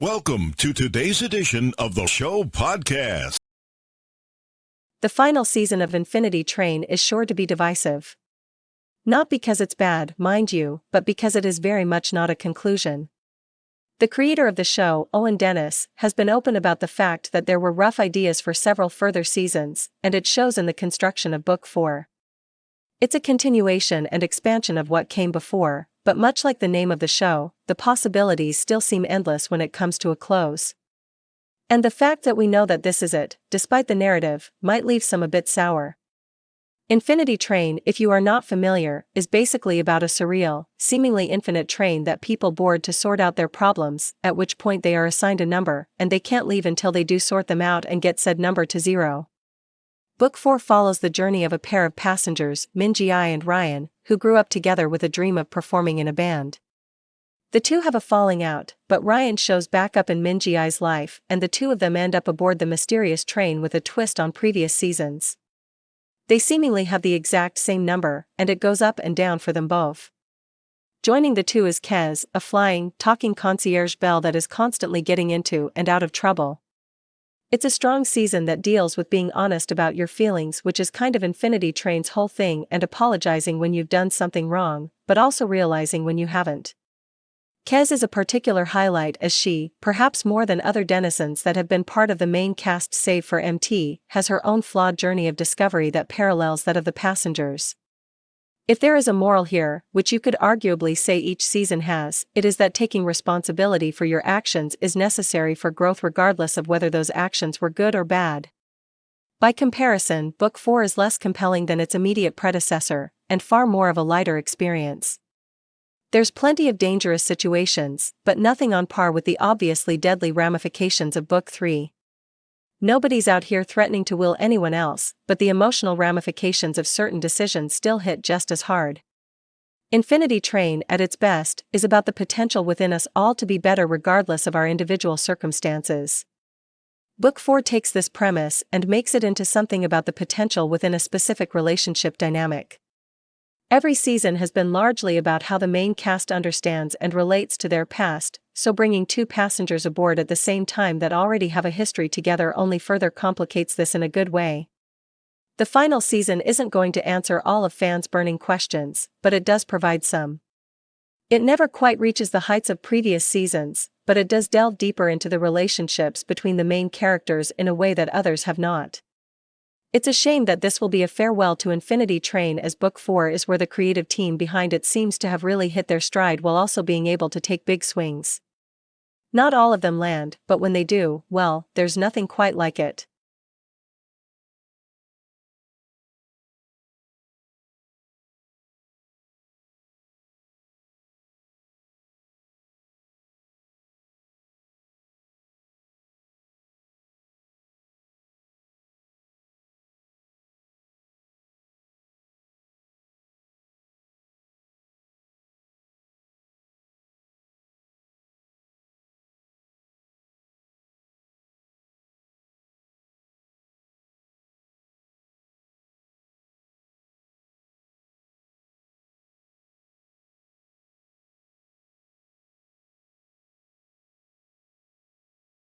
Welcome to today's edition of the show podcast. The final season of Infinity Train is sure to be divisive. Not because it's bad, mind you, but because it is very much not a conclusion. The creator of the show, Owen Dennis, has been open about the fact that there were rough ideas for several further seasons, and it shows in the construction of Book 4. It's a continuation and expansion of what came before, but much like the name of the show, the possibilities still seem endless when it comes to a close. And the fact that we know that this is it, despite the narrative, might leave some a bit sour. Infinity Train, if you are not familiar, is basically about a surreal, seemingly infinite train that people board to sort out their problems, at which point they are assigned a number, and they can't leave until they do sort them out and get said number to zero. Book 4 follows the journey of a pair of passengers, Min-ji-ai and Ryan, who grew up together with a dream of performing in a band. The two have a falling out, but Ryan shows back up in Min-ji-ai's life, and the two of them end up aboard the mysterious train with a twist on previous seasons. They seemingly have the exact same number, and it goes up and down for them both. Joining the two is Kez, a flying, talking concierge belle that is constantly getting into and out of trouble. It's a strong season that deals with being honest about your feelings, which is kind of Infinity Train's whole thing, and apologizing when you've done something wrong, but also realizing when you haven't. Kez is a particular highlight as she, perhaps more than other denizens that have been part of the main cast save for MT, has her own flawed journey of discovery that parallels that of the passengers. If there is a moral here, which you could arguably say each season has, it is that taking responsibility for your actions is necessary for growth regardless of whether those actions were good or bad. By comparison, Book 4 is less compelling than its immediate predecessor, and far more of a lighter experience. There's plenty of dangerous situations, but nothing on par with the obviously deadly ramifications of Book 3. Nobody's out here threatening to will anyone else, but the emotional ramifications of certain decisions still hit just as hard. Infinity Train, at its best, is about the potential within us all to be better regardless of our individual circumstances. Book 4 takes this premise and makes it into something about the potential within a specific relationship dynamic. Every season has been largely about how the main cast understands and relates to their past, so bringing two passengers aboard at the same time that already have a history together only further complicates this in a good way. The final season isn't going to answer all of fans' burning questions, but it does provide some. It never quite reaches the heights of previous seasons, but it does delve deeper into the relationships between the main characters in a way that others have not. It's a shame that this will be a farewell to Infinity Train, as Book 4 is where the creative team behind it seems to have really hit their stride while also being able to take big swings. Not all of them land, but when they do, well, there's nothing quite like it.